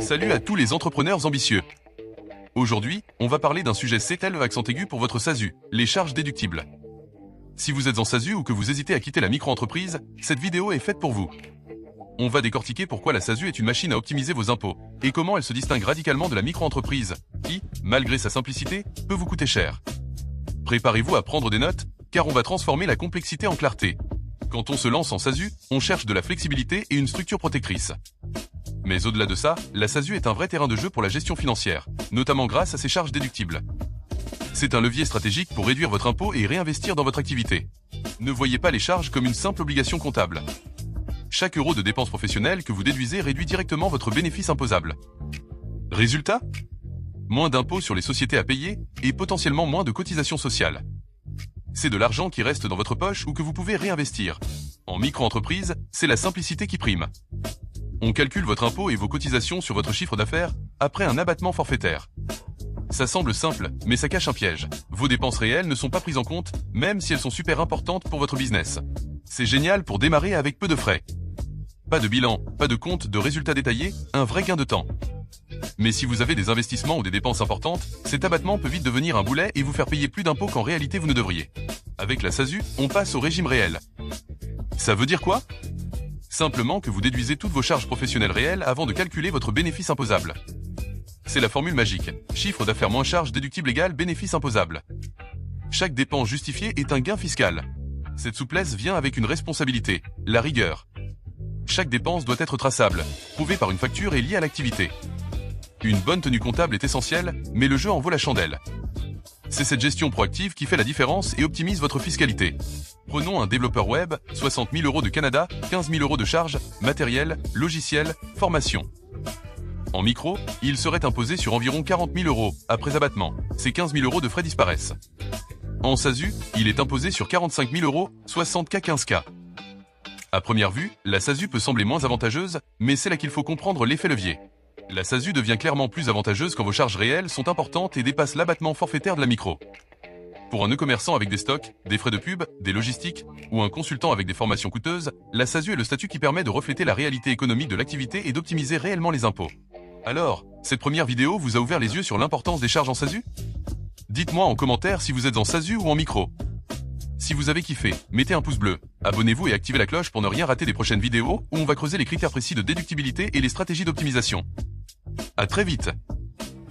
Salut à tous les entrepreneurs ambitieux. Aujourd'hui, on va parler d'un sujet CETEL accent aigu pour votre SASU, les charges déductibles. Si vous êtes en SASU ou que vous hésitez à quitter la micro-entreprise, cette vidéo est faite pour vous. On va décortiquer pourquoi la SASU est une machine à optimiser vos impôts, et comment elle se distingue radicalement de la micro-entreprise, qui, malgré sa simplicité, peut vous coûter cher. Préparez-vous à prendre des notes, car on va transformer la complexité en clarté. Quand on se lance en SASU, on cherche de la flexibilité et une structure protectrice. Mais au-delà de ça, la SASU est un vrai terrain de jeu pour la gestion financière, notamment grâce à ses charges déductibles. C'est un levier stratégique pour réduire votre impôt et réinvestir dans votre activité. Ne voyez pas les charges comme une simple obligation comptable. Chaque euro de dépenses professionnelles que vous déduisez réduit directement votre bénéfice imposable. Résultat ? Moins d'impôts sur les sociétés à payer et potentiellement moins de cotisations sociales. C'est de l'argent qui reste dans votre poche ou que vous pouvez réinvestir. En micro-entreprise, c'est la simplicité qui prime. On calcule votre impôt et vos cotisations sur votre chiffre d'affaires après un abattement forfaitaire. Ça semble simple, mais ça cache un piège. Vos dépenses réelles ne sont pas prises en compte, même si elles sont super importantes pour votre business. C'est génial pour démarrer avec peu de frais. Pas de bilan, pas de compte de résultats détaillés, un vrai gain de temps. Mais si vous avez des investissements ou des dépenses importantes, cet abattement peut vite devenir un boulet et vous faire payer plus d'impôts qu'en réalité vous ne devriez. Avec la SASU, on passe au régime réel. Ça veut dire quoi ? Simplement que vous déduisez toutes vos charges professionnelles réelles avant de calculer votre bénéfice imposable. C'est la formule magique. Chiffre d'affaires moins charges déductibles égale bénéfice imposable. Chaque dépense justifiée est un gain fiscal. Cette souplesse vient avec une responsabilité, la rigueur. Chaque dépense doit être traçable, prouvée par une facture et liée à l'activité. Une bonne tenue comptable est essentielle, mais le jeu en vaut la chandelle. C'est cette gestion proactive qui fait la différence et optimise votre fiscalité. Prenons un développeur web, 60 000 € de Canada, 15 000 € de charges, matériel, logiciel, formation. En micro, il serait imposé sur environ 40 000 € après abattement. Ces 15 000 € de frais disparaissent. En SASU, il est imposé sur 45 000 €, 60K 15K. À première vue, la SASU peut sembler moins avantageuse, mais c'est là qu'il faut comprendre l'effet levier. La SASU devient clairement plus avantageuse quand vos charges réelles sont importantes et dépassent l'abattement forfaitaire de la micro. Pour un e-commerçant avec des stocks, des frais de pub, des logistiques, ou un consultant avec des formations coûteuses, la SASU est le statut qui permet de refléter la réalité économique de l'activité et d'optimiser réellement les impôts. Alors, cette première vidéo vous a ouvert les yeux sur l'importance des charges en SASU ? Dites-moi en commentaire si vous êtes en SASU ou en micro. Si vous avez kiffé, mettez un pouce bleu, abonnez-vous et activez la cloche pour ne rien rater des prochaines vidéos où on va creuser les critères précis de déductibilité et les stratégies d'optimisation. À très vite.